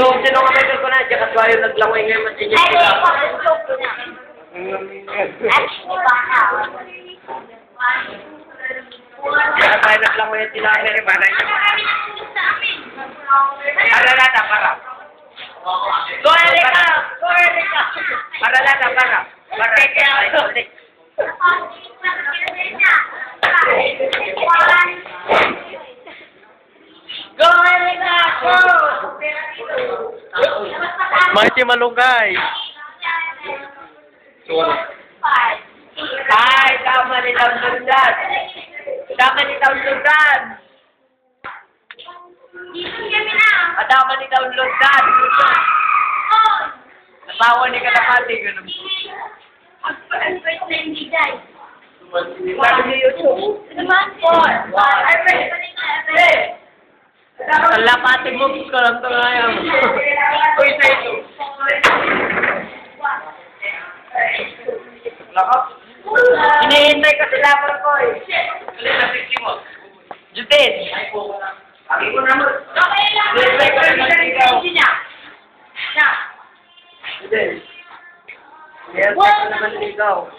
Sino ka may ko na? Diyan kaswayo naglangoy ngayon mas inyo. Ay, ko ang joke na. Actually, baka. Kaya tayo naglangoy at sila ay naribanay. Aralata, para. Kuwerika! Kuwerika! Aralata, para. Masih malunggay. Ay, tama ni Taon Lundan. Tama ni Taon Lundan. Tama ni Taon Lundan. Napawa ni Kalapati. Ganun. Sabi ni YouTube. Kalapati moves ko lang ito ngayon. Uy, sa ito. Hinihintay ka sila ko eh. Alin na sisi mo? Judith! Pagi ko naman. Okay lang. Hinihintay ka sila ikaw. Judith. Hinihintay ka naman ikaw.